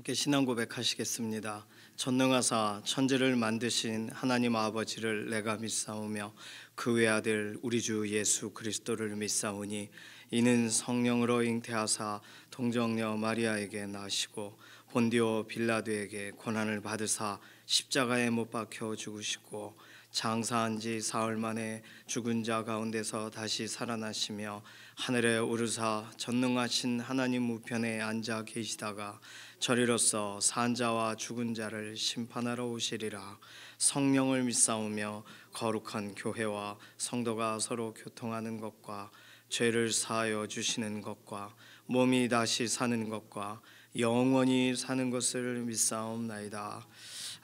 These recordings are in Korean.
함께 신앙 고백하시겠습니다. 전능하사 천지를 만드신 하나님 아버지를 내가 믿사오며 그 외아들 우리 주 예수 그리스도를 믿사오니 이는 성령으로 잉태하사 동정녀 마리아에게 나시고 본디오 빌라도에게 고난을 받으사 십자가에 못 박혀 죽으시고 장사한 지 사흘 만에 죽은 자 가운데서 다시 살아나시며 하늘에 오르사 전능하신 하나님 우편에 앉아 계시다가 저리로서 산 자와 죽은 자를 심판하러 오시리라. 성령을 믿사오며 거룩한 교회와 성도가 서로 교통하는 것과 죄를 사하여 주시는 것과 몸이 다시 사는 것과 영원히 사는 것을 믿사옵나이다.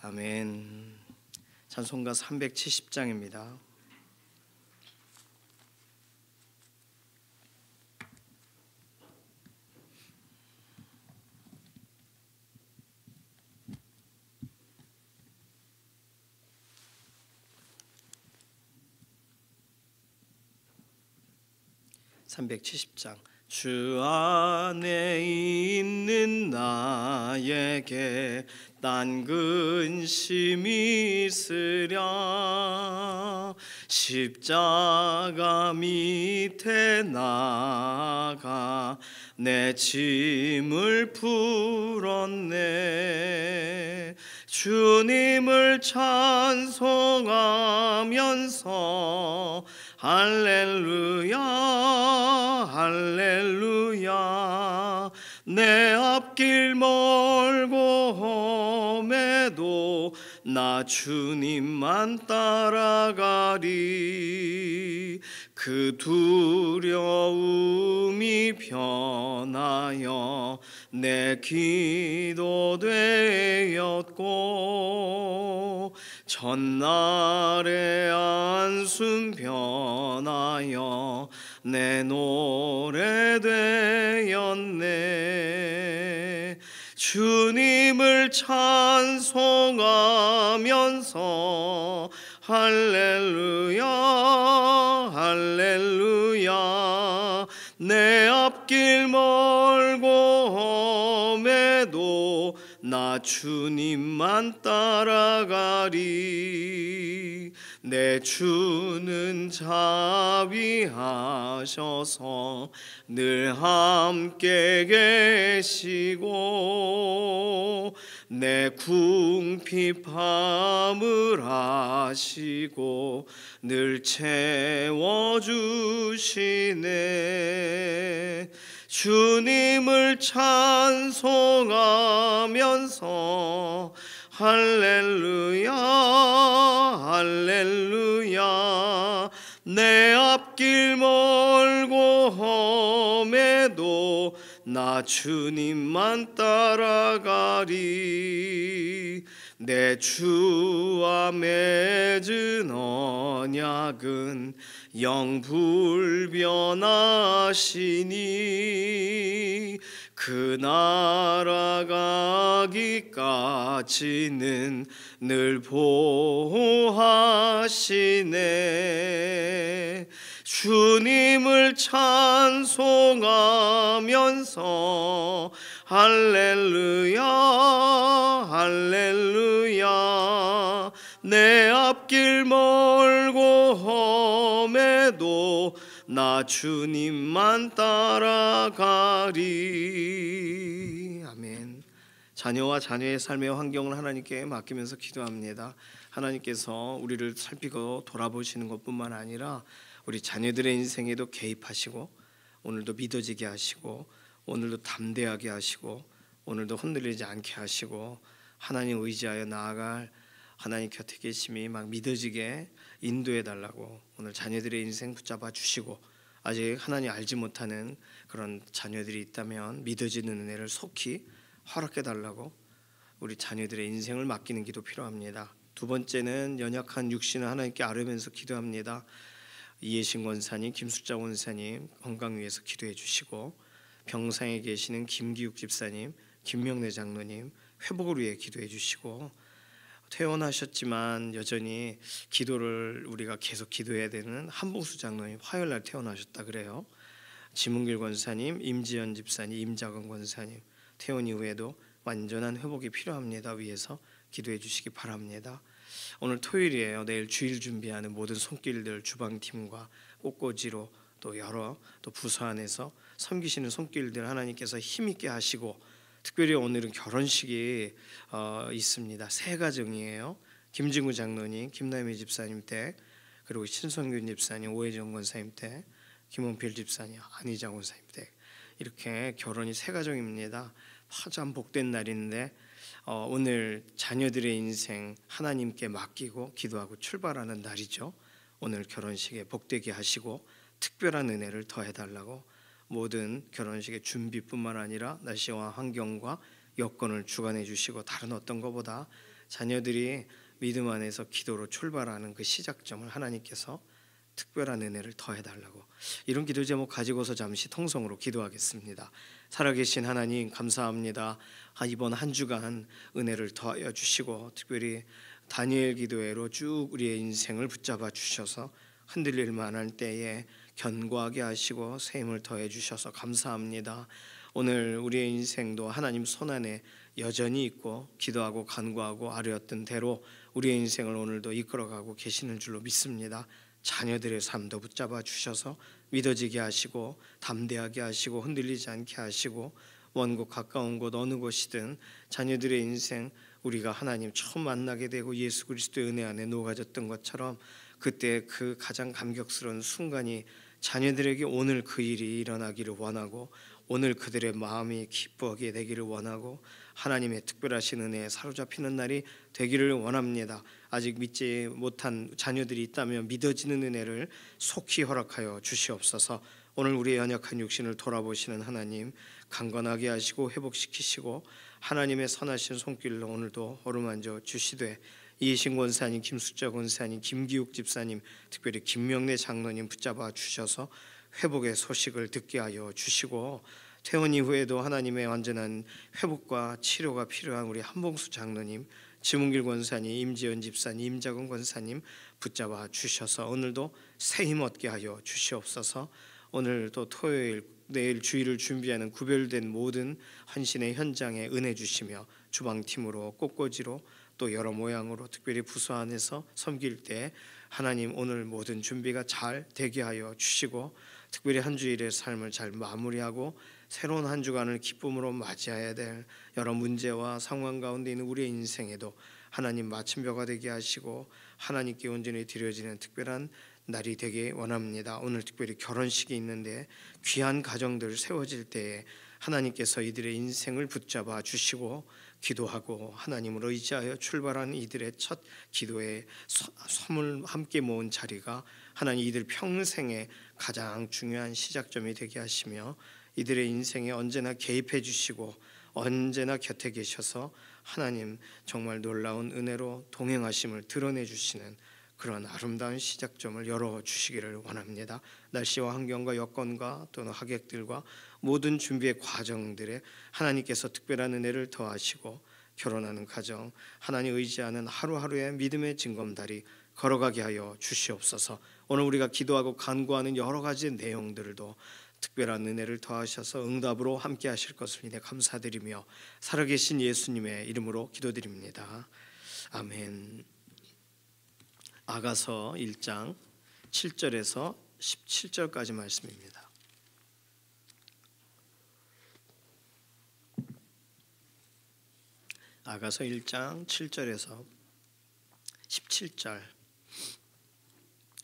아멘. 찬송가 370장입니다. 주 안에 있는 나에게 딴 근심이 있으랴. 십자가 밑에 나가 내 짐을 풀었네. 주님을 찬송하면서 할렐루야 할렐루야. 내 앞길 멀고 험해도 나 주님만 따라가리. 그 두려움이 변하여 내 기도 되었고 전날의 안순 변하여 내 노래 되었네. 주님을 찬송하면서 할렐루야 할렐루야. 내 앞길 멀고 험해도 나 주님만 따라가리. 내 주는 자비하셔서 늘 함께 계시고 내 궁핍함을 아시고 늘 채워주시네. 주님을 찬송하면서 할렐루야 할렐루야. 내 앞길 멀고 험해도 나 주님만 따라가리. 내 주와 맺은 언약은 영불변하시니 그 나라 가기까지는 늘 보호하시네. 주님을 찬송하면서 할렐루야 할렐루야. 내 앞길 멀고 험해도 나 주님만 따라가리. 아멘. 자녀와 자녀의 삶의 환경을 하나님께 맡기면서 기도합니다. 하나님께서 우리를 살피고 돌아보시는 것뿐만 아니라 우리 자녀들의 인생에도 개입하시고 오늘도 믿어지게 하시고 오늘도 담대하게 하시고 오늘도 흔들리지 않게 하시고 하나님 의지하여 나아갈 하나님 곁에 계심이 막 믿어지게 인도해 달라고 오늘 자녀들의 인생 붙잡아 주시고 아직 하나님 알지 못하는 그런 자녀들이 있다면 믿어지는 은혜를 속히 허락해 달라고 우리 자녀들의 인생을 맡기는 기도 필요합니다. 두 번째는 연약한 육신을 하나님께 아뢰면서 기도합니다. 이예신 권사님, 김숙자 원사님 건강 위해서 기도해 주시고 병상에 계시는 김기욱 집사님, 김명래 장로님 회복을 위해 기도해 주시고 퇴원하셨지만 여전히 기도를 우리가 계속 기도해야 되는 한봉수 장로님 화요일날 퇴원하셨다 그래요. 지문길 권사님, 임지연 집사님, 임자건 권사님 퇴원 이후에도 완전한 회복이 필요합니다. 위해서 기도해 주시기 바랍니다. 오늘 토요일이에요. 내일 주일 준비하는 모든 손길들, 주방팀과 꽃꽂이로 또 또 부서 안에서 섬기시는 손길들 하나님께서 힘있게 하시고, 특별히 오늘은 결혼식이 있습니다. 세 가정이에요. 김진구 장로님, 김남희 집사님 댁, 그리고 신성균 집사님, 오혜정 권사님 댁, 김원필 집사님, 안희장 권사님 댁, 이렇게 결혼이 세 가정입니다. 참 복된 날인데 오늘 자녀들의 인생 하나님께 맡기고 기도하고 출발하는 날이죠. 오늘 결혼식에 복되게 하시고 특별한 은혜를 더해달라고 모든 결혼식의 준비뿐만 아니라 날씨와 환경과 여건을 주관해 주시고, 다른 어떤 것보다 자녀들이 믿음 안에서 기도로 출발하는 그 시작점을 하나님께서 특별한 은혜를 더해달라고, 이런 기도 제목 가지고서 잠시 통성으로 기도하겠습니다. 살아계신 하나님 감사합니다. 이번 한 주간 은혜를 더하여 주시고, 특별히 다니엘 기도회로 쭉 우리의 인생을 붙잡아 주셔서 흔들릴 만한 때에 견고하게 하시고 새 힘을 더해 주셔서 감사합니다. 오늘 우리의 인생도 하나님 손안에 여전히 있고 기도하고 간구하고 아뢰었던 대로 우리의 인생을 오늘도 이끌어가고 계시는 줄로 믿습니다. 자녀들의 삶도 붙잡아 주셔서 믿어지게 하시고 담대하게 하시고 흔들리지 않게 하시고, 먼 곳 가까운 곳 어느 곳이든 자녀들의 인생, 우리가 하나님 처음 만나게 되고 예수 그리스도의 은혜 안에 녹아졌던 것처럼 그때 그 가장 감격스러운 순간이 자녀들에게 오늘 그 일이 일어나기를 원하고, 오늘 그들의 마음이 기뻐하게 되기를 원하고, 하나님의 특별하신 은혜에 사로잡히는 날이 되기를 원합니다. 아직 믿지 못한 자녀들이 있다면 믿어지는 은혜를 속히 허락하여 주시옵소서. 오늘 우리의 연약한 육신을 돌아보시는 하나님 강건하게 하시고 회복시키시고, 하나님의 선하신 손길로 오늘도 어루만져 주시되, 이해신 권사님, 김숙자 권사님, 김기욱 집사님, 특별히 김명래 장로님 붙잡아 주셔서 회복의 소식을 듣게 하여 주시고, 퇴원 이후에도 하나님의 완전한 회복과 치료가 필요한 우리 한봉수 장로님, 지문길 권사님, 임지연 집사님, 임자근 권사님 붙잡아 주셔서 오늘도 새 힘 얻게 하여 주시옵소서. 오늘도 토요일, 내일 주일을 준비하는 구별된 모든 헌신의 현장에 은혜 주시며, 주방팀으로 꽃꽂이로 또 여러 모양으로 특별히 부서 안에서 섬길 때 하나님 오늘 모든 준비가 잘 되게 하여 주시고, 특별히 한 주일의 삶을 잘 마무리하고 새로운 한 주간을 기쁨으로 맞이해야 될 여러 문제와 상황 가운데 있는 우리의 인생에도 하나님 마침표가 되게 하시고 하나님께 온전히 드려지는 특별한 날이 되게 원합니다. 오늘 특별히 결혼식이 있는데 귀한 가정들 세워질 때에 하나님께서 이들의 인생을 붙잡아 주시고, 기도하고 하나님을 의지하여 출발한 이들의 첫 기도의 선물 함께 모은 자리가 하나님 이들 평생의 가장 중요한 시작점이 되게 하시며, 이들의 인생에 언제나 개입해 주시고 언제나 곁에 계셔서 하나님 정말 놀라운 은혜로 동행하심을 드러내 주시는 그런 아름다운 시작점을 열어주시기를 원합니다. 날씨와 환경과 여건과 또는 하객들과 모든 준비의 과정들에 하나님께서 특별한 은혜를 더하시고, 결혼하는 가정 하나님 의지하는 하루하루의 믿음의 징검다리 걸어가게 하여 주시옵소서. 오늘 우리가 기도하고 간구하는 여러 가지 내용들도 특별한 은혜를 더하셔서 응답으로 함께 하실 것을 믿어 감사드리며 살아계신 예수님의 이름으로 기도드립니다. 아멘. 아가서 1장 7절에서 17절까지 말씀입니다. 아가서 1장 7절에서 17절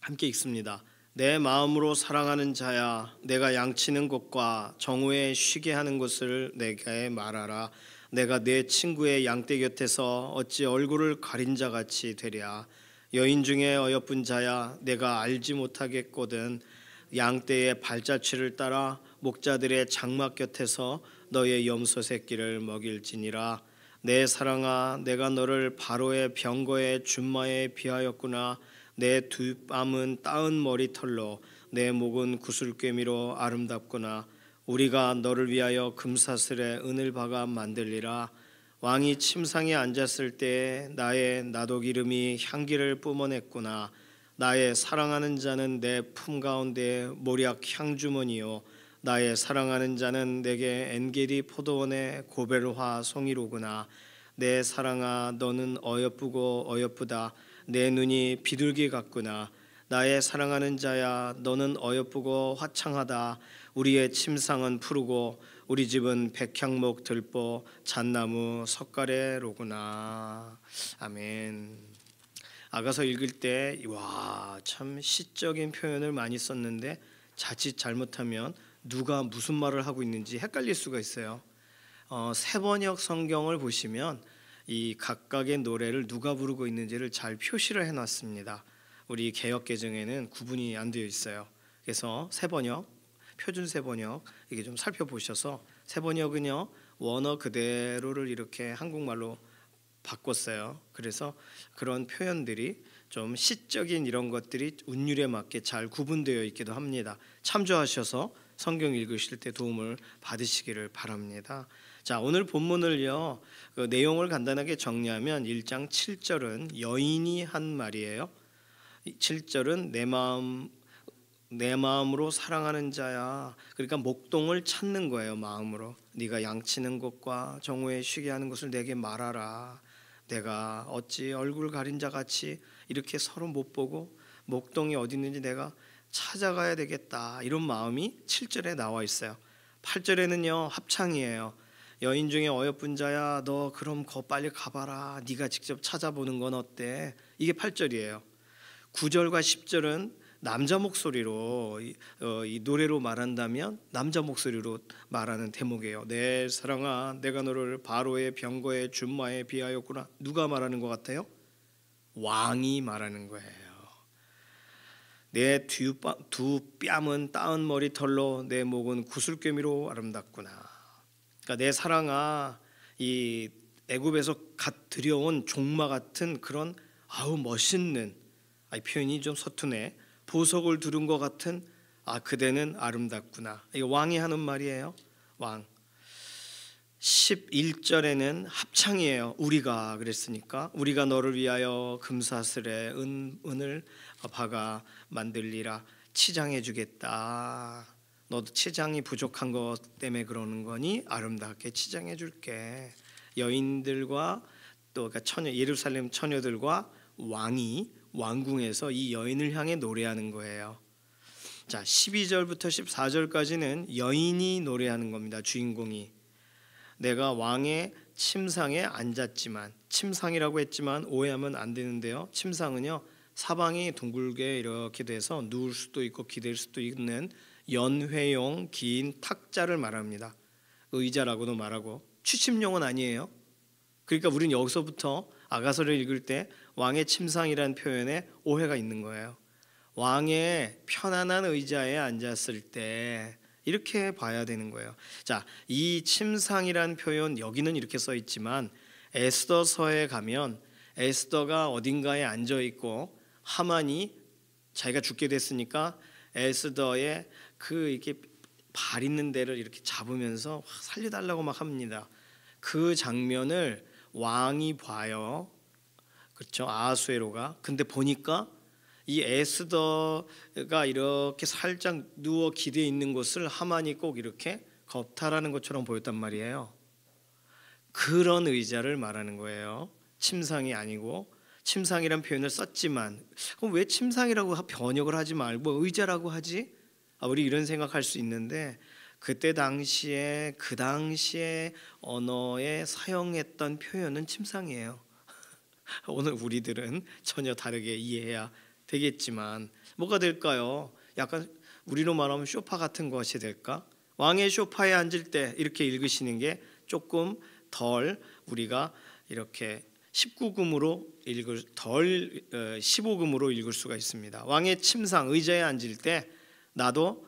함께 읽습니다. 내 마음으로 사랑하는 자야, 내가 양치는 곳과 정오에 쉬게 하는 곳을 내게 말하라. 내가 내 친구의 양떼 곁에서 어찌 얼굴을 가린 자같이 되랴. 여인 중에 어여쁜 자야, 내가 알지 못하겠거든. 양떼의 발자취를 따라 목자들의 장막 곁에서 너의 염소 새끼를 먹일지니라. 내 사랑아, 내가 너를 바로의 병거의 준마에 비하였구나. 내 뒷밤은 따은 머리털로 내 목은 구슬꿰미로 아름답구나. 우리가 너를 위하여 금사슬에 은을 박아 만들리라. 왕이 침상에 앉았을 때 나의 나독이름이 향기를 뿜어냈구나. 나의 사랑하는 자는 내 품 가운데 모략 향주머니요 나의 사랑하는 자는 내게 엔게디 포도원의 고벨화 송이로구나. 내 사랑아 너는 어여쁘고 어여쁘다. 내 눈이 비둘기 같구나. 나의 사랑하는 자야 너는 어여쁘고 화창하다. 우리의 침상은 푸르고 우리 집은 백향목 들보 잣나무 석가래로구나. 아멘. 아가서 읽을 때 와, 참 시적인 표현을 많이 썼는데 자칫 잘못하면 누가 무슨 말을 하고 있는지 헷갈릴 수가 있어요. 세번역 성경을 보시면 이 각각의 노래를 누가 부르고 있는지를 잘 표시를 해놨습니다. 우리 개역개정에는 구분이 안 되어 있어요. 그래서 세번역, 표준 세번역 이게 좀 살펴보셔서 세번역은요 원어 그대로를 이렇게 한국말로 바꿨어요. 그래서 그런 표현들이 좀 시적인 이런 것들이 운율에 맞게 잘 구분되어 있기도 합니다. 참조하셔서 성경 읽으실 때 도움을 받으시기를 바랍니다. 자, 오늘 본문을요 그 내용을 간단하게 정리하면 1장 7절은 여인이 한 말이에요. 7절은 내 마음으로 사랑하는 자야. 그러니까 목동을 찾는 거예요. 마음으로 네가 양치는 것과 정오에 쉬게 하는 것을 내게 말하라. 내가 어찌 얼굴 가린 자 같이 이렇게 서로 못 보고 목동이 어디 있는지 내가 찾아가야 되겠다. 이런 마음이 7절에 나와 있어요. 8절에는요 합창이에요. 여인 중에 어여쁜 자야 너 그럼 거 빨리 가봐라. 네가 직접 찾아보는 건 어때? 이게 8절이에요. 9절과 10절은 남자 목소리로 이 노래로 말한다면 남자 목소리로 말하는 대목이에요. 내 사랑아 내가 너를 바로의 병거의 준마에 비하였구나. 누가 말하는 것 같아요? 왕이 말하는 거예요. 내 두 뺨은 따은 머리털로 내 목은 구슬꿰미로 아름답구나. 그러니까 내 사랑아 이 애굽에서 갓 들여온 종마 같은 그런 아우 멋있는 이 표현이 좀 서투네. 보석을 두른 것 같은 그대는 아름답구나. 이거 왕이 하는 말이에요. 왕. 11절에는 합창이에요. 우리가 그랬으니까 우리가 너를 위하여 금사슬에 은을 박아 만들리라. 치장해 주겠다. 너도 치장이 부족한 것 때문에 그러는 거니 아름답게 치장해 줄게. 여인들과 또 그러니까 예루살렘 처녀들과 왕이 왕궁에서 이 여인을 향해 노래하는 거예요. 자, 12절부터 14절까지는 여인이 노래하는 겁니다. 주인공이 내가 왕의 침상에 앉았지만, 침상이라고 했지만 오해하면 안 되는데요. 침상은요 사방이 둥글게 이렇게 돼서 누울 수도 있고 기댈 수도 있는 연회용 긴 탁자를 말합니다. 의자라고도 말하고 취침용은 아니에요. 그러니까 우리는 여기서부터 아가서를 읽을 때 왕의 침상이라는 표현에 오해가 있는 거예요. 왕의 편안한 의자에 앉았을 때 이렇게 봐야 되는 거예요. 자, 이 침상이라는 표현 여기는 이렇게 써 있지만 에스더서에 가면 에스더가 어딘가에 앉아 있고 하만이 자기가 죽게 됐으니까 에스더의 그 이렇게 발 있는 데를 이렇게 잡으면서 살려달라고 막 합니다. 그 장면을 왕이 봐요. 그렇죠? 아하수에로가. 근데 보니까 이 에스더가 이렇게 살짝 누워 기대어 있는 것을 하만이 꼭 이렇게 겁탈하는 것처럼 보였단 말이에요. 그런 의자를 말하는 거예요. 침상이 아니고. 침상이란 표현을 썼지만 그럼 왜 침상이라고 번역을 하지 말고 의자라고 하지? 우리 이런 생각할 수 있는데 그때 당시에 그 당시에 언어에 사용했던 표현은 침상이에요. 오늘 우리들은 전혀 다르게 이해해야 되겠지만 뭐가 될까요? 약간 우리로 말하면 소파 같은 것이 될까? 왕의 소파에 앉을 때 이렇게 읽으시는 게 조금 덜 우리가 이렇게 19금으로 읽을 덜 15금으로 읽을 수가 있습니다. 왕의 침상 의자에 앉을 때 나도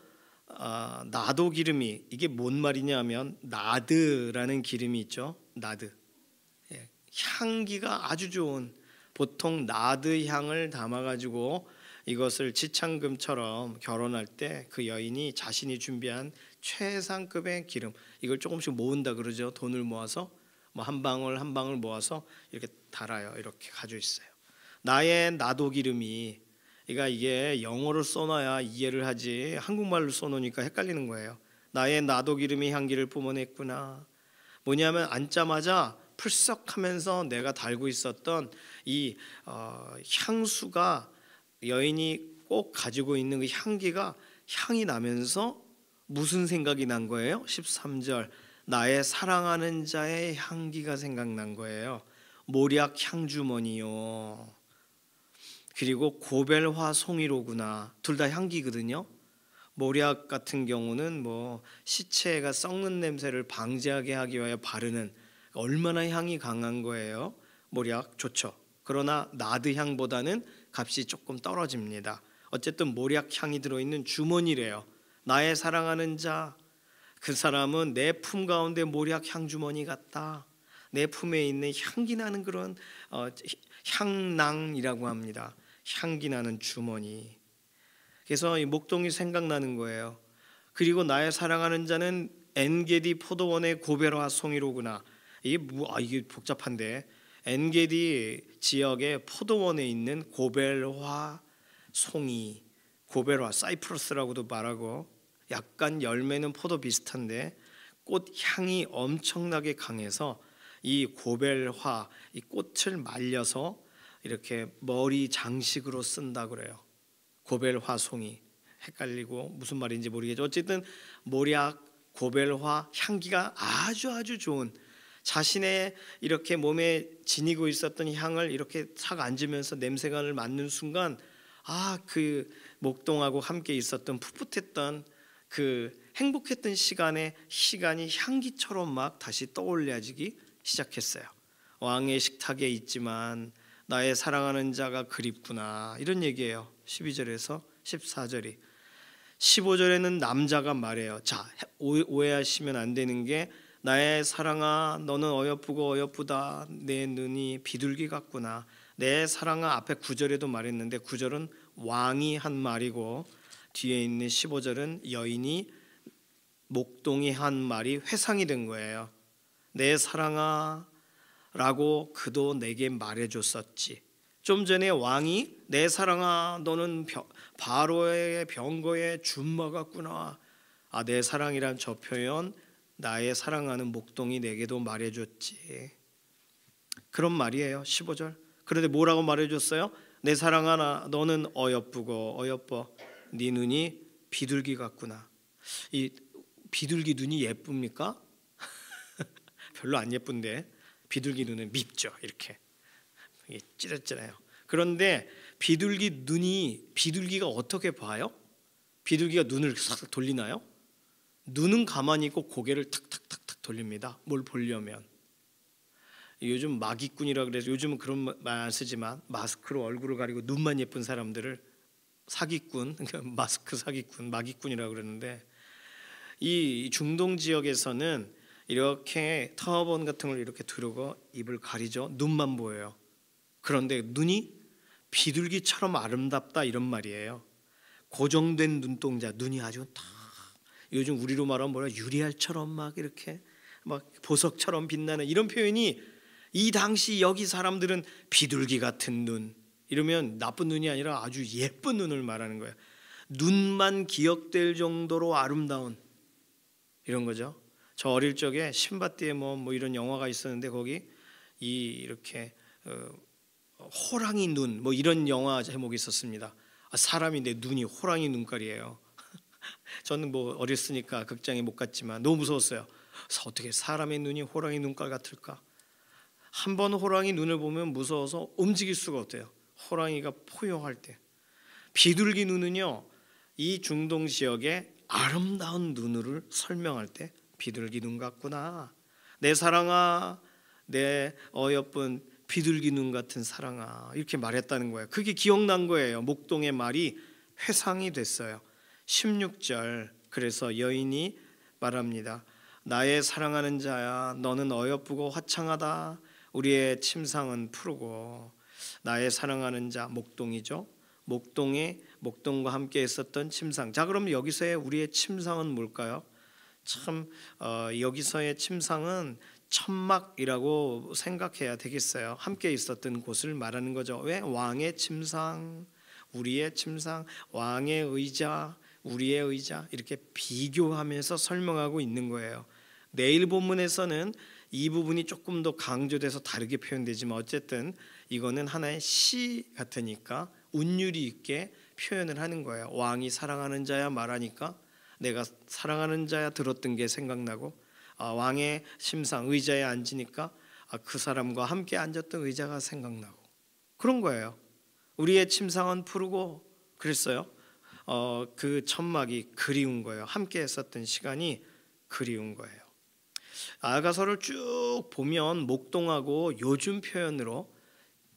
기름이 이게 뭔 말이냐면 나드라는 기름이 있죠. 나드. 향기가 아주 좋은 보통 나드 향을 담아가지고 이것을 지창금처럼 결혼할 때 그 여인이 자신이 준비한 최상급의 기름 이걸 조금씩 모은다 그러죠. 돈을 모아서 뭐 한 방울 한 방울 모아서 이렇게 달아요. 이렇게 가지고 있어요. 나의 나도 기름이 그러니까 이게 영어로 써놔야 이해를 하지 한국말로 써놓으니까 헷갈리는 거예요. 나의 나도기름의 향기를 뿜어냈구나. 뭐냐면 앉자마자 풀썩하면서 내가 달고 있었던 이 향수가, 여인이 꼭 가지고 있는 그 향기가 향이 나면서 무슨 생각이 난 거예요? 13절, 나의 사랑하는 자의 향기가 생각난 거예요. 모략 향주머니요. 그리고 고벨화 송이로구나. 둘 다 향기거든요. 모략 같은 경우는 뭐 시체가 썩는 냄새를 방지하게 하기 위하여 바르는, 얼마나 향이 강한 거예요. 모략 좋죠. 그러나 나드 향보다는 값이 조금 떨어집니다. 어쨌든 모략 향이 들어있는 주머니래요. 나의 사랑하는 자, 그 사람은 내 품 가운데 모략 향 주머니 같다. 내 품에 있는 향기 나는 그런 향낭이라고 합니다. 향기 나는 주머니. 그래서 이 목동이 생각나는 거예요. 그리고 나의 사랑하는 자는 엔게디 포도원의 고벨화 송이로구나. 이게 복잡한데, 엔게디 지역의 포도원에 있는 고벨화 송이, 고벨화 사이프러스라고도 말하고, 약간 열매는 포도 비슷한데 꽃 향이 엄청나게 강해서 이 고벨화, 이 꽃을 말려서 이렇게 머리 장식으로 쓴다 그래요. 고벨화송이, 헷갈리고 무슨 말인지 모르겠죠. 어쨌든 모략, 고벨화 향기가 아주 좋은, 자신의 이렇게 몸에 지니고 있었던 향을 이렇게 탁 앉으면서 냄새관을 맡는 순간, 그 목동하고 함께 있었던 풋풋했던 그 행복했던 시간이 향기처럼 막 다시 떠올려지기 시작했어요. 왕의 식탁에 있지만 나의 사랑하는 자가 그립구나, 이런 얘기예요. 12절에서 14절이. 15절에는 남자가 말해요. 자, 오해하시면 안 되는 게, 나의 사랑아 너는 어여쁘고 어여쁘다, 내 눈이 비둘기 같구나. 내 사랑아, 앞에 9절에도 말했는데 9절은 왕이 한 말이고 뒤에 있는 15절은 여인이, 목동이 한 말이 회상이 된 거예요. 내 사랑아 라고 그도 내게 말해줬었지. 좀 전에 왕이 내 사랑아 너는 바로의 병거에 준마 같구나. 내 사랑이란 저 표현, 나의 사랑하는 목동이 내게도 말해줬지, 그런 말이에요. 15절. 그런데 뭐라고 말해줬어요? 내 사랑아 너는 어여쁘고 어여뻐, 네 눈이 비둘기 같구나. 이 비둘기 눈이 예쁩니까? 별로 안 예쁜데, 비둘기 눈은 밉죠. 이렇게 찌릿찌릿해요. 그런데 비둘기가 어떻게 봐요? 비둘기가 눈을 싹 돌리나요? 눈은 가만히 있고 고개를 탁탁탁탁 돌립니다. 뭘 보려면. 요즘 마기꾼이라 그래서 요즘은 그런 말 안 쓰지만, 마스크로 얼굴을 가리고 눈만 예쁜 사람들을 사기꾼, 그러니까 마스크 사기꾼, 마기꾼이라고 그러는데, 이 중동 지역에서는 이렇게 터번 같은 걸 이렇게 두르고 입을 가리죠. 눈만 보여요. 그런데 눈이 비둘기처럼 아름답다, 이런 말이에요. 고정된 눈동자, 눈이 아주 딱, 요즘 우리로 말하면 뭐라, 유리알처럼 막 이렇게 막 보석처럼 빛나는, 이런 표현이 이 당시 여기 사람들은 비둘기 같은 눈, 이러면 나쁜 눈이 아니라 아주 예쁜 눈을 말하는 거예요. 눈만 기억될 정도로 아름다운, 이런 거죠. 저 어릴 적에 신밧드에 뭐 이런 영화가 있었는데, 거기 이렇게 호랑이 눈, 뭐 이런 영화 제목이 있었습니다. 사람인데 눈이 호랑이 눈깔이에요. 저는 뭐 어렸으니까 극장에 못 갔지만 너무 무서웠어요. 그래서 어떻게 사람의 눈이 호랑이 눈깔 같을까? 한 번 호랑이 눈을 보면 무서워서 움직일 수가 없대요. 호랑이가 포효할 때. 비둘기 눈은요, 이 중동 지역의 아름다운 눈을 설명할 때 비둘기 눈 같구나. 내 사랑아, 내 어여쁜 비둘기 눈 같은 사랑아, 이렇게 말했다는 거예요. 그게 기억난 거예요. 목동의 말이 회상이 됐어요. 16절, 그래서 여인이 말합니다. 나의 사랑하는 자야, 너는 어여쁘고 화창하다. 우리의 침상은 푸르고. 나의 사랑하는 자, 목동이죠. 목동과 함께 있었던 침상. 자, 그럼 여기서의 우리의 침상은 뭘까요? 참 여기서의 침상은 천막이라고 생각해야 되겠어요. 함께 있었던 곳을 말하는 거죠. 왜? 왕의 침상, 우리의 침상, 왕의 의자, 우리의 의자 이렇게 비교하면서 설명하고 있는 거예요. 내일 본문에서는 이 부분이 조금 더 강조돼서 다르게 표현되지만 어쨌든 이거는 하나의 시 같으니까 운율이 있게 표현을 하는 거예요. 왕이 사랑하는 자야 말하니까 내가 사랑하는 자야 들었던 게 생각나고, 왕의 심상 의자에 앉으니까 그 사람과 함께 앉았던 의자가 생각나고, 그런 거예요. 우리의 침상은 푸르고 그랬어요. 그 천막이 그리운 거예요. 함께 했었던 시간이 그리운 거예요. 아가서를 쭉 보면 목동하고 요즘 표현으로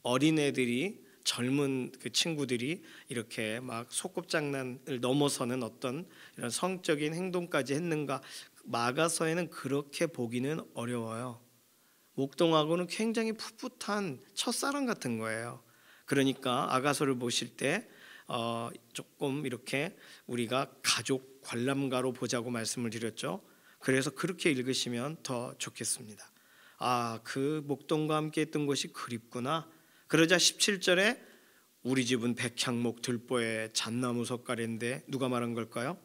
어린애들이, 젊은 그 친구들이 이렇게 막 소꿉장난을 넘어서는 어떤 이런 성적인 행동까지 했는가, 마가서에는 그렇게 보기는 어려워요. 목동하고는 굉장히 풋풋한 첫사랑 같은 거예요. 그러니까 아가서를 보실 때 조금 이렇게 우리가 가족 관람가로 보자고 말씀을 드렸죠. 그래서 그렇게 읽으시면 더 좋겠습니다. 그 목동과 함께 했던 것이 그립구나. 그러자 17절에 우리 집은 백향목 들보에 잣나무 석가래인데 누가 말한 걸까요?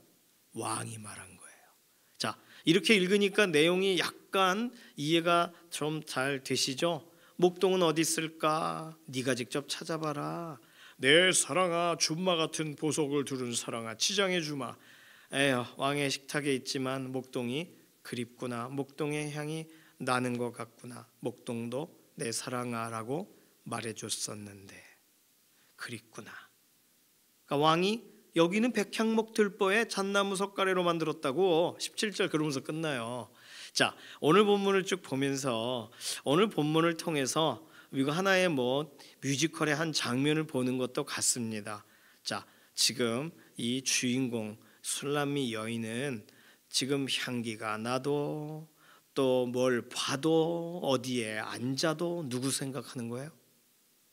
왕이 말한 거예요. 자, 이렇게 읽으니까 내용이 약간 이해가 좀 잘 되시죠? 목동은 어디 있을까? 네가 직접 찾아봐라. 내 사랑아, 줌마 같은 보석을 두른 사랑아, 치장해 주마. 에휴, 왕의 식탁에 있지만 목동이 그립구나. 목동의 향이 나는 것 같구나. 목동도 내 사랑아라고 말해줬었는데 그립구나. 그러니까 왕이 여기는 백향목 들보에 잣나무 석가래로 만들었다고 17절 그러면서 끝나요. 자, 오늘 본문을 쭉 보면서 오늘 본문을 통해서 이거 하나의 뮤지컬의 한 장면을 보는 것도 같습니다. 자, 지금 이 주인공 술람미 여인은 지금 향기가 나도 또 뭘 봐도 어디에 앉아도 누구 생각하는 거예요?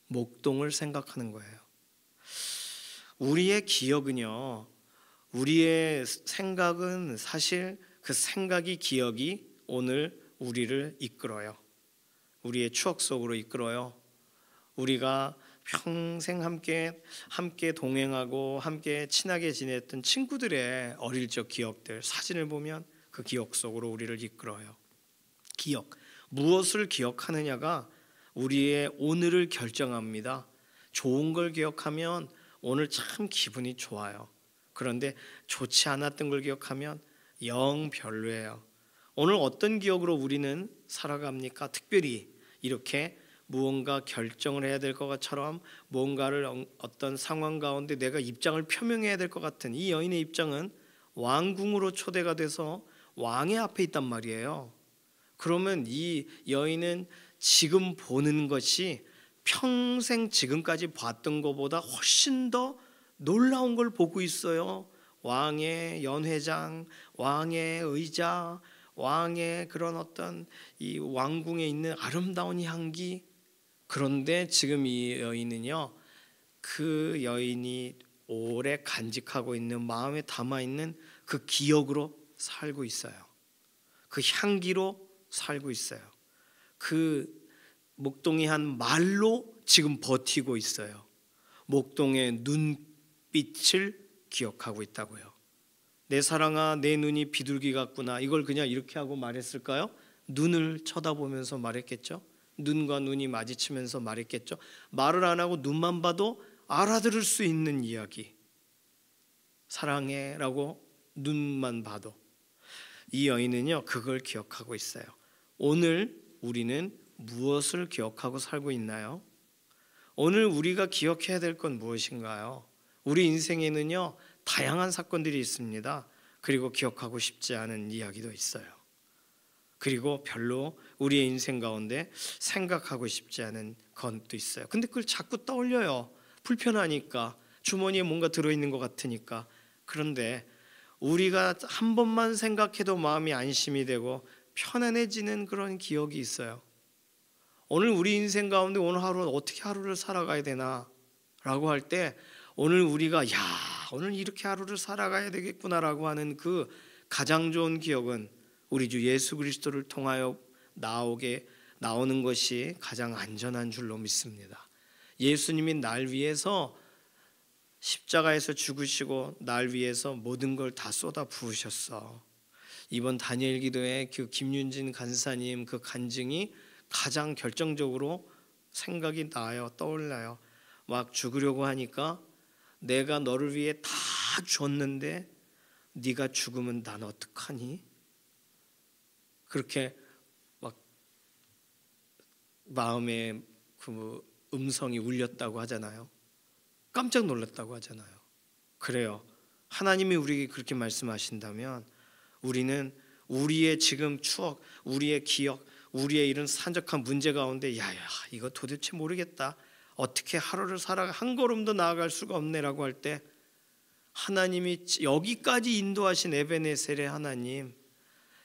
목동을 생각하는 거예요. 우리의 기억은요, 우리의 생각은 사실 그 생각이, 기억이 오늘 우리를 이끌어요. 우리의 추억 속으로 이끌어요. 우리가 평생 함께 동행하고 함께 친하게 지냈던 친구들의 어릴 적 기억들, 사진을 보면 그 기억 속으로 우리를 이끌어요. 기억, 무엇을 기억하느냐가 우리의 오늘을 결정합니다. 좋은 걸 기억하면 오늘 참 기분이 좋아요. 그런데 좋지 않았던 걸 기억하면 영 별로예요. 오늘 어떤 기억으로 우리는 살아갑니까? 특별히 이렇게 무언가 결정을 해야 될 것처럼 무언가를 어떤 상황 가운데 내가 입장을 표명해야 될 것 같은 이 여인의 입장은 왕궁으로 초대가 돼서 왕의 앞에 있단 말이에요. 그러면 이 여인은 지금 보는 것이 평생 지금까지 봤던 것보다 훨씬 더 놀라운 걸 보고 있어요. 왕의 연회장, 왕의 의자, 왕의 그런 어떤 이 왕궁에 있는 아름다운 향기. 그런데 지금 이 여인은요, 그 여인이 오래 간직하고 있는, 마음에 담아있는 그 기억으로 살고 있어요. 그 향기로 살고 있어요. 그 목동이 한 말로 지금 버티고 있어요. 목동의 눈빛을 기억하고 있다고요. 내 사랑아, 내 눈이 비둘기 같구나. 이걸 그냥 이렇게 하고 말했을까요? 눈을 쳐다보면서 말했겠죠. 눈과 눈이 마주치면서 말했겠죠. 말을 안 하고 눈만 봐도 알아들을 수 있는 이야기. 사랑해 라고 눈만 봐도. 이 여인은요, 그걸 기억하고 있어요. 오늘 우리는 무엇을 기억하고 살고 있나요? 오늘 우리가 기억해야 될 건 무엇인가요? 우리 인생에는요, 다양한 사건들이 있습니다. 그리고 기억하고 싶지 않은 이야기도 있어요. 그리고 별로 우리의 인생 가운데 생각하고 싶지 않은 것도 있어요. 근데 그걸 자꾸 떠올려요. 불편하니까, 주머니에 뭔가 들어있는 것 같으니까. 그런데 우리가 한 번만 생각해도 마음이 안심이 되고 편안해지는 그런 기억이 있어요. 오늘 우리 인생 가운데 오늘 하루 어떻게 하루를 살아가야 되나 라고 할 때, 오늘 우리가 오늘 이렇게 하루를 살아가야 되겠구나라고 하는 그 가장 좋은 기억은 우리 주 예수 그리스도를 통하여 나오는 것이 가장 안전한 줄로 믿습니다. 예수님이 날 위해서 십자가에서 죽으시고 날 위해서 모든 걸 다 쏟아 부으셨어. 이번 다니엘 기도에 그 김윤진 간사님 그 간증이 가장 결정적으로 생각이 나요. 떠올라요. 막 죽으려고 하니까 내가 너를 위해 다 줬는데 네가 죽으면 난 어떡하니? 그렇게 막 마음에 그 음성이 울렸다고 하잖아요. 깜짝 놀랐다고 하잖아요. 그래요. 하나님이 우리에게 그렇게 말씀하신다면 우리는 우리의 지금 추억, 우리의 기억, 우리의 이런 산적한 문제 가운데 야야 이거 도대체 모르겠다. 어떻게 하루를 살아 한 걸음도 나아갈 수가 없네라고 할 때 하나님이 여기까지 인도하신 에베네셀의 하나님,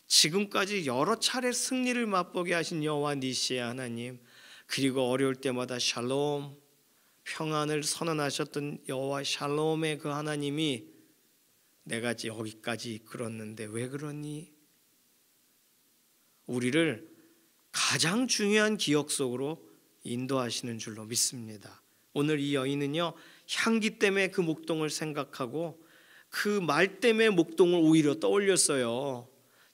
지금까지 여러 차례 승리를 맛보게 하신 여호와 니시의 하나님, 그리고 어려울 때마다 샬롬 평안을 선언하셨던 여호와 샬롬의 그 하나님이 내가 여기까지 이끌었는데 왜 그러니? 우리를 가장 중요한 기억 속으로 인도하시는 줄로 믿습니다. 오늘 이 여인은요 향기 때문에 그 목동을 생각하고 그 말 때문에 목동을 오히려 떠올렸어요.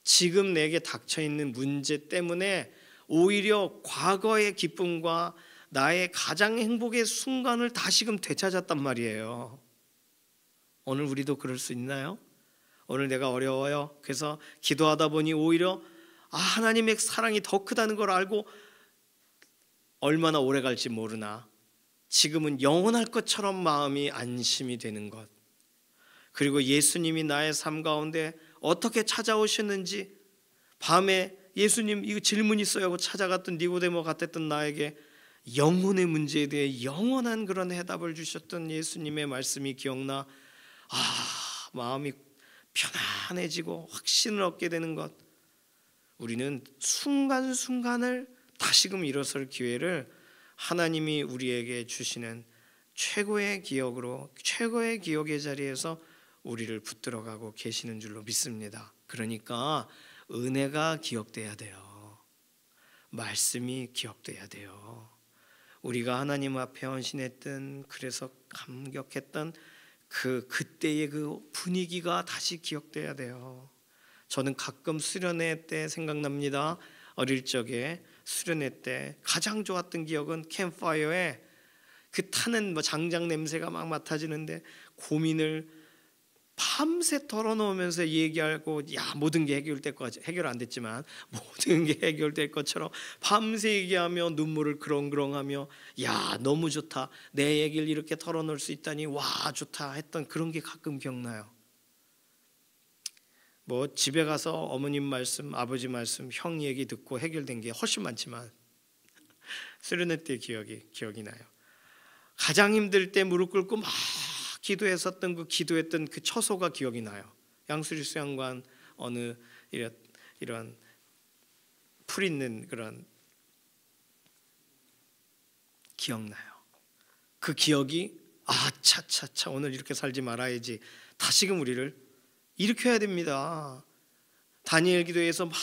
지금 내게 닥쳐있는 문제 때문에 오히려 과거의 기쁨과 나의 가장 행복의 순간을 다시금 되찾았단 말이에요. 오늘 우리도 그럴 수 있나요? 오늘 내가 어려워요. 그래서 기도하다 보니 오히려 하나님의 사랑이 더 크다는 걸 알고 얼마나 오래 갈지 모르나 지금은 영원할 것처럼 마음이 안심이 되는 것, 그리고 예수님이 나의 삶 가운데 어떻게 찾아오셨는지 밤에 예수님 이거 질문 있어요 하고 찾아갔던 니고데모 같았던 나에게 영혼의 문제에 대해 영원한 그런 해답을 주셨던 예수님의 말씀이 기억나 마음이 편안해지고 확신을 얻게 되는 것. 우리는 순간순간을 다시금 일어설 기회를 하나님이 우리에게 주시는 최고의 기억으로 최고의 기억의 자리에서 우리를 붙들어가고 계시는 줄로 믿습니다. 그러니까 은혜가 기억돼야 돼요. 말씀이 기억돼야 돼요. 우리가 하나님 앞에 헌신했던 그래서 감격했던 그때의 그 분위기가 다시 기억돼야 돼요. 저는 가끔 수련회 때 생각납니다. 어릴 적에 수련회 때 가장 좋았던 기억은 캠프파이어에 그 타는 장작 냄새가 막 맡아지는데 고민을 밤새 털어놓으면서 얘기하고 모든 게 해결될 것까지 해결 안 됐지만 모든 게 해결될 것처럼 밤새 얘기하며 눈물을 그렁그렁하며 너무 좋다, 내 얘기를 이렇게 털어놓을 수 있다니 와 좋다 했던 그런 게 가끔 기억나요. 집에 가서 어머님 말씀, 아버지 말씀, 형 얘기 듣고 해결된 게 훨씬 많지만 수련회 때 기억이 나요. 가장 힘들 때 무릎 꿇고 막 기도했던 그 처소가 기억이 나요. 양수리 수양관 어느 이런 풀 있는 그런 기억나요. 그 기억이 차차차 오늘 이렇게 살지 말아야지 다시금 우리를 일으켜야 됩니다. 다니엘 기도에서 막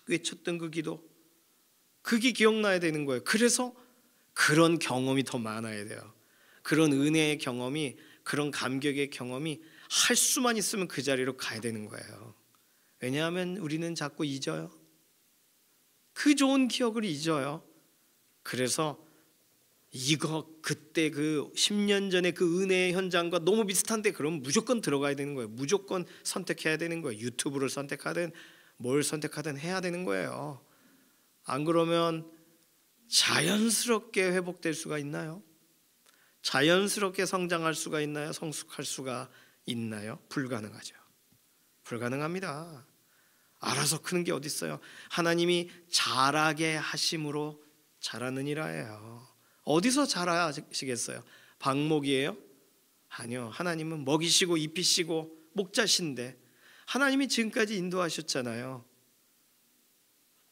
외쳤던 그 기도, 그게 기억나야 되는 거예요. 그래서 그런 경험이 더 많아야 돼요. 그런 은혜의 경험이, 그런 감격의 경험이 할 수만 있으면 그 자리로 가야 되는 거예요. 왜냐하면 우리는 자꾸 잊어요. 그 좋은 기억을 잊어요. 그래서 그때 그 10년 전에 그 은혜의 현장과 너무 비슷한데 그럼 무조건 들어가야 되는 거예요. 무조건 선택해야 되는 거예요. 유튜브를 선택하든 뭘 선택하든 해야 되는 거예요. 안 그러면 자연스럽게 회복될 수가 있나요? 자연스럽게 성장할 수가 있나요? 성숙할 수가 있나요? 불가능하죠. 불가능합니다. 알아서 크는 게 어디 있어요? 하나님이 자라게 하심으로 자라느니라예요. 어디서 자라시겠어요? 방목이에요? 아니요. 하나님은 먹이시고 입히시고 목자신데 하나님이 지금까지 인도하셨잖아요.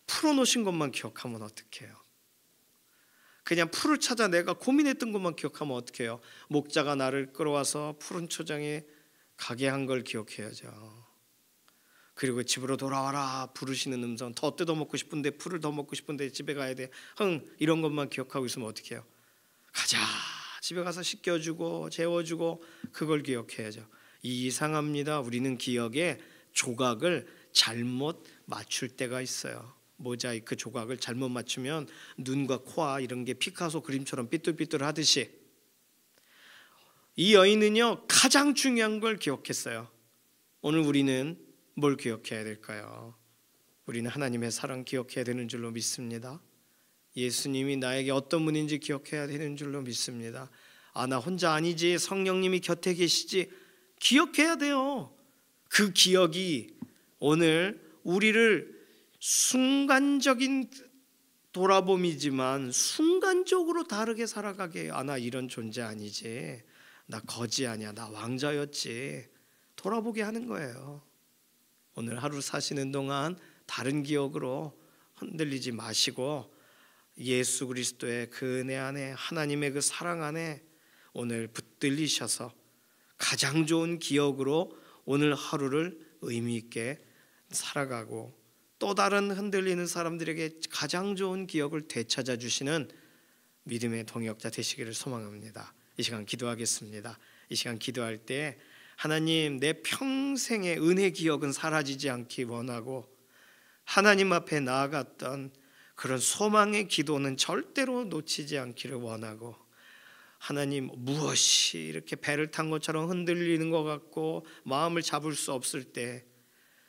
풀어놓으신 것만 기억하면 어떡해요? 그냥 풀을 찾아 내가 고민했던 것만 기억하면 어떡해요? 목자가 나를 끌어와서 푸른 초장에 가게 한 걸 기억해야죠. 그리고 집으로 돌아와라 부르시는 음성, 더 뜯어먹고 싶은데 풀을 더 먹고 싶은데 집에 가야 돼, 이런 것만 기억하고 있으면 어떡해요? 가자 집에 가서 씻겨주고 재워주고 그걸 기억해야죠. 이상합니다. 우리는 기억에 조각을 잘못 맞출 때가 있어요. 모자이크 조각을 잘못 맞추면 눈과 코와 이런 게 피카소 그림처럼 삐뚤삐뚤하듯이 이 여인은요 가장 중요한 걸 기억했어요. 오늘 우리는 뭘 기억해야 될까요? 우리는 하나님의 사랑 기억해야 되는 줄로 믿습니다. 예수님이 나에게 어떤 분인지 기억해야 되는 줄로 믿습니다. 나 혼자 아니지, 성령님이 곁에 계시지, 기억해야 돼요. 그 기억이 오늘 우리를 순간적인 돌아봄이지만 순간적으로 다르게 살아가게 해요. 나 이런 존재 아니지, 나 거지 아니야, 나 왕자였지, 돌아보게 하는 거예요. 오늘 하루 사시는 동안 다른 기억으로 흔들리지 마시고 예수 그리스도의 그 은혜 안에, 하나님의 그 사랑 안에 오늘 붙들리셔서 가장 좋은 기억으로 오늘 하루를 의미 있게 살아가고 또 다른 흔들리는 사람들에게 가장 좋은 기억을 되찾아 주시는 믿음의 동역자 되시기를 소망합니다. 이 시간 기도하겠습니다. 이 시간 기도할 때 하나님, 내 평생의 은혜 기억은 사라지지 않기 원하고 하나님 앞에 나아갔던 그런 소망의 기도는 절대로 놓치지 않기를 원하고, 하나님, 무엇이 이렇게 배를 탄 것처럼 흔들리는 것 같고 마음을 잡을 수 없을 때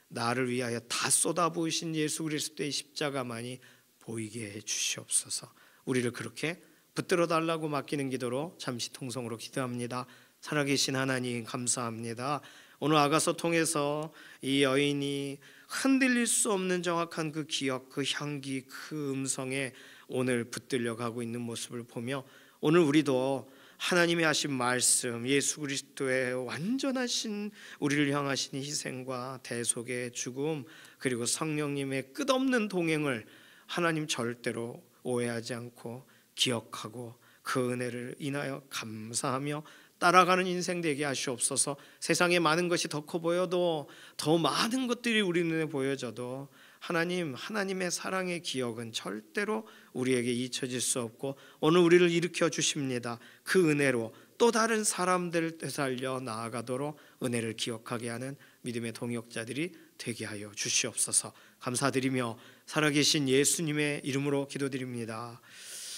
나를 위하여 다 쏟아부으신 예수 그리스도의 십자가만이 보이게 해 주시옵소서. 우리를 그렇게 붙들어 달라고 맡기는 기도로 잠시 통성으로 기도합니다. 살아계신 하나님 감사합니다. 오늘 아가서 통해서 이 여인이 흔들릴 수 없는 정확한 그 기억, 그 향기, 그 음성에 오늘 붙들려 가고 있는 모습을 보며 오늘 우리도 하나님이 하신 말씀, 예수 그리스도의 완전하신 우리를 향하신 희생과 대속의 죽음, 그리고 성령님의 끝없는 동행을 하나님 절대로 오해하지 않고 기억하고 그 은혜를 인하여 감사하며 따라가는 인생 되게 하시옵소서. 세상에 많은 것이 더 커 보여도, 더 많은 것들이 우리 눈에 보여져도 하나님, 하나님의 사랑의 기억은 절대로 우리에게 잊혀질 수 없고 오늘 우리를 일으켜 주십니다. 그 은혜로 또 다른 사람들 되살려 나아가도록 은혜를 기억하게 하는 믿음의 동역자들이 되게 하여 주시옵소서. 감사드리며 살아계신 예수님의 이름으로 기도드립니다.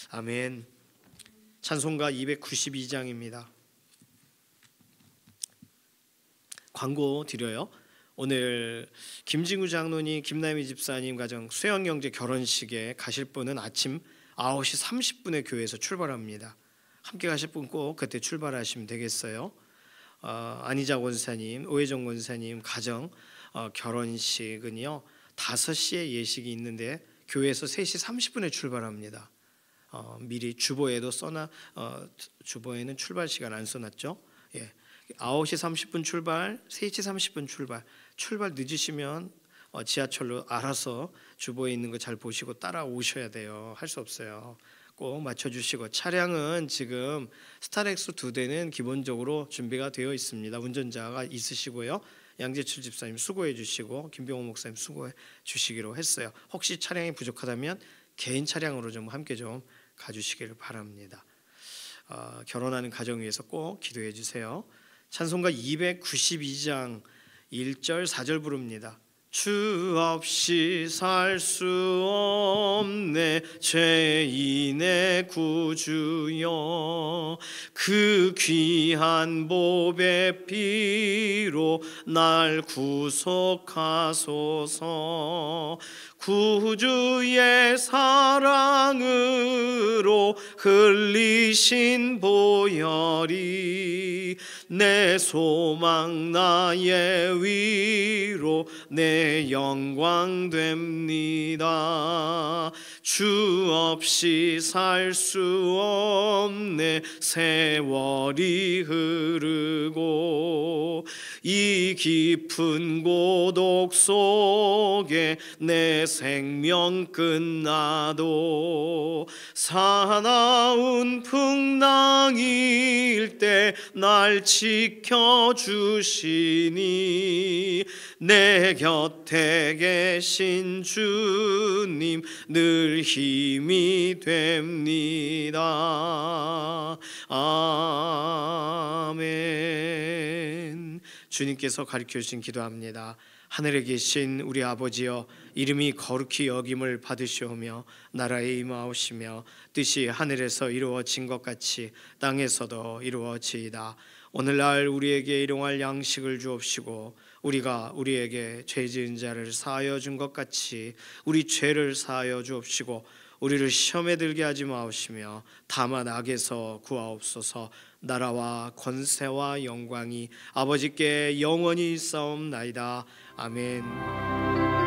아멘. 찬송가 292장입니다. 광고 드려요. 오늘 김진구 장로님, 김남희 집사님 가정 수영경제 결혼식에 가실 분은 아침 9시 30분에 교회에서 출발합니다. 함께 가실 분 꼭 그때 출발하시면 되겠어요. 안희자 권사님, 오혜정 권사님 가정 결혼식은요 5시에 예식이 있는데 교회에서 3시 30분에 출발합니다. 미리 주보에도 써놔, 주보에는 출발 시간 안 써놨죠. 9시 30분 출발, 3시 30분 출발 늦으시면 지하철로 알아서 주보에 있는 거 잘 보시고 따라오셔야 돼요. 할 수 없어요. 꼭 맞춰주시고, 차량은 지금 스타렉스 2대는 기본적으로 준비가 되어 있습니다. 운전자가 있으시고요. 양재출 집사님 수고해 주시고 김병호 목사님 수고해 주시기로 했어요. 혹시 차량이 부족하다면 개인 차량으로 좀 함께 좀 가주시기를 바랍니다. 결혼하는 가정 위해서 꼭 기도해 주세요. 찬송가 292장 1절 4절 부릅니다. 주 없이 살 수 없네 죄인의 구주여, 그 귀한 보배 피로 날 구속하소서. 구주의 사랑으로 흘리신 보혈이 내 소망 나의 위로 내 영광 됩니다. 주 없이 살 수 없네 세월이 흐르고 이 깊은 고독 속에 내 생명 끝나도 사나운 풍랑일 때 날 지켜주시니 내 곁에 계신 주님 늘 힘이 됩니다. 아멘. 주님께서 가르쳐 주신 기도합니다. 하늘에 계신 우리 아버지여, 이름이 거룩히 여김을 받으시오며 나라에 임하오시며 뜻이 하늘에서 이루어진 것 같이 땅에서도 이루어지이다. 오늘날 우리에게 일용할 양식을 주옵시고 우리가 우리에게 죄 지은 자를 사하여 준 것 같이 우리 죄를 사하여 주옵시고 우리를 시험에 들게 하지 마옵시며 다만 악에서 구하옵소서. 나라와 권세와 영광이 아버지께 영원히 있사옵나이다. 아멘.